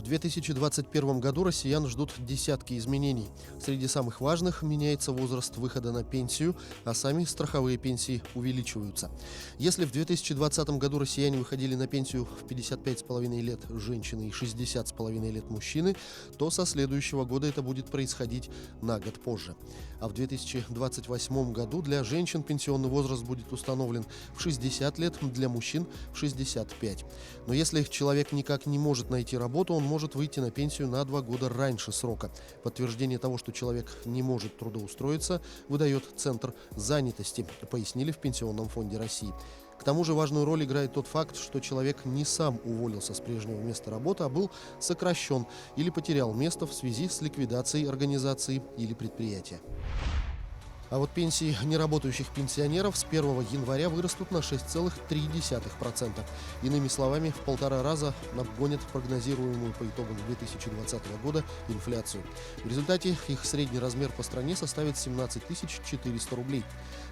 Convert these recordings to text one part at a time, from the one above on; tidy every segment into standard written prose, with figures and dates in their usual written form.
2021 году россиян ждут десятки изменений. Среди самых важных меняется возраст выхода на пенсию, а сами страховые пенсии увеличиваются. Если в 2020 году россияне выходили на пенсию в 55,5 лет женщины и 60,5 лет мужчины, то со следующего года это будет происходить на год позже. А в 2028 году для женщин пенсионный возраст будет установлен в 60 лет, для мужчин в 65. Но если человек никак не может найти работу, он может выйти на пенсию на 2 года раньше срока. Подтверждение того, что человек не может трудоустроиться, выдает Центр занятости, пояснили в Пенсионном фонде России. К тому же важную роль играет тот факт, что человек не сам уволился с прежнего места работы, а был сокращен или потерял место в связи с ликвидацией организации или предприятия. А вот пенсии неработающих пенсионеров с 1 января вырастут на 6,3%. Иными словами, в 1,5 раза обгонят прогнозируемую по итогам 2020 года инфляцию. В результате их средний размер по стране составит 17 400 рублей.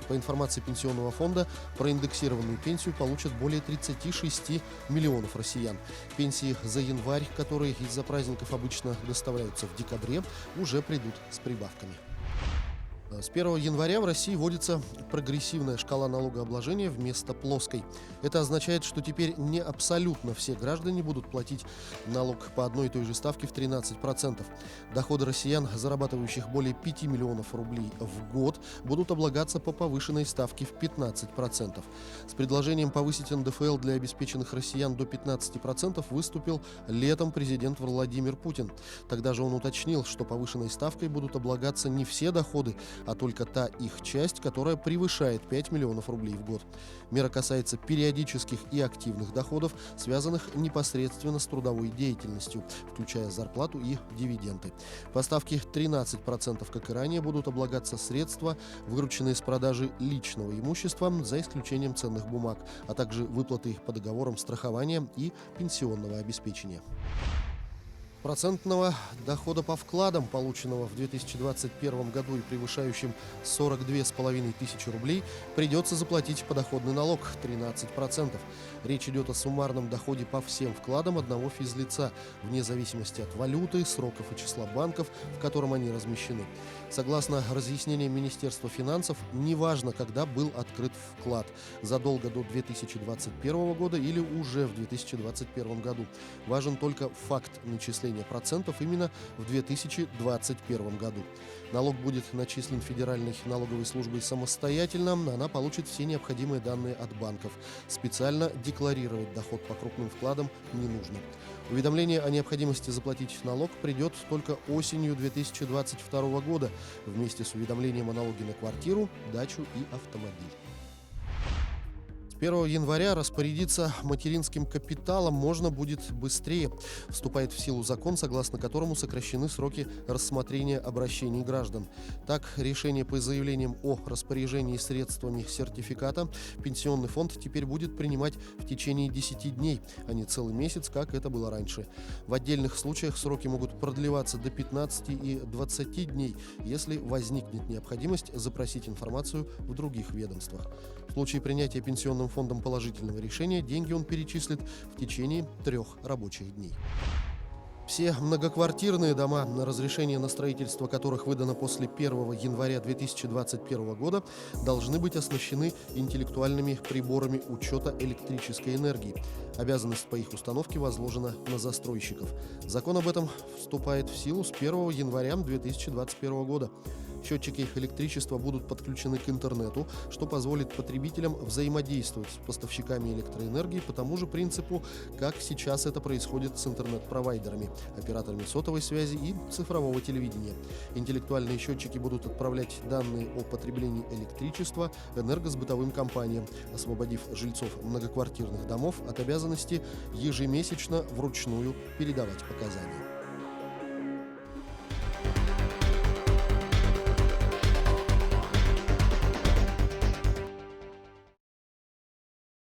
По информации Пенсионного фонда, проиндексированную пенсию получат более 36 миллионов россиян. Пенсии за январь, которые из-за праздников обычно доставляются в декабре, уже придут с прибавками. С 1 января в России вводится прогрессивная шкала налогообложения вместо плоской. Это означает, что теперь не абсолютно все граждане будут платить налог по одной и той же ставке в 13%. Доходы россиян, зарабатывающих более 5 миллионов рублей в год, будут облагаться по повышенной ставке в 15%. С предложением повысить НДФЛ для обеспеченных россиян до 15% выступил летом президент Владимир Путин. Тогда же он уточнил, что повышенной ставкой будут облагаться не все доходы, а только та их часть, которая превышает 5 миллионов рублей в год. Мера касается периодических и активных доходов, связанных непосредственно с трудовой деятельностью, включая зарплату и дивиденды. По ставке 13%, как и ранее, будут облагаться средства, вырученные с продажи личного имущества, за исключением ценных бумаг, а также выплаты по договорам страхования и пенсионного обеспечения. Процентного дохода по вкладам, полученного в 2021 году и превышающим 42,5 тысячи рублей, придется заплатить подоходный налог 13%. Речь идет о суммарном доходе по всем вкладам одного физлица, вне зависимости от валюты, сроков и числа банков, в котором они размещены. Согласно разъяснениям Министерства финансов, неважно, когда был открыт вклад – задолго до 2021 года или уже в 2021 году. Важен только факт начисления процентов именно в 2021 году. Налог будет начислен Федеральной налоговой службой самостоятельно, она получит все необходимые данные от банков. Специально декларировать доход по крупным вкладам не нужно. Уведомление о необходимости заплатить налог придет только осенью 2022 года вместе с уведомлением о налоге на квартиру, дачу и автомобиль. С 1 января распорядиться материнским капиталом можно будет быстрее. Вступает в силу закон, согласно которому сокращены сроки рассмотрения обращений граждан. Так, решение по заявлениям о распоряжении средствами сертификата Пенсионный фонд теперь будет принимать в течение 10 дней, а не целый месяц, как это было раньше. В отдельных случаях сроки могут продлеваться до 15 и 20 дней, если возникнет необходимость запросить информацию в других ведомствах. В случае принятия Пенсионным фондом положительного решения деньги он перечислит в течение 3 рабочих дней. Все многоквартирные дома, на разрешение на строительство которых выдано после 1 января 2021 года, должны быть оснащены интеллектуальными приборами учета электрической энергии. Обязанность по их установке возложена на застройщиков. Закон об этом вступает в силу с 1 января 2021 года. Счетчики электричества будут подключены к интернету, что позволит потребителям взаимодействовать с поставщиками электроэнергии по тому же принципу, как сейчас это происходит с интернет-провайдерами, операторами сотовой связи и цифрового телевидения. Интеллектуальные счетчики будут отправлять данные о потреблении электричества энергосбытовым компаниям, освободив жильцов многоквартирных домов от обязанности ежемесячно вручную передавать показания.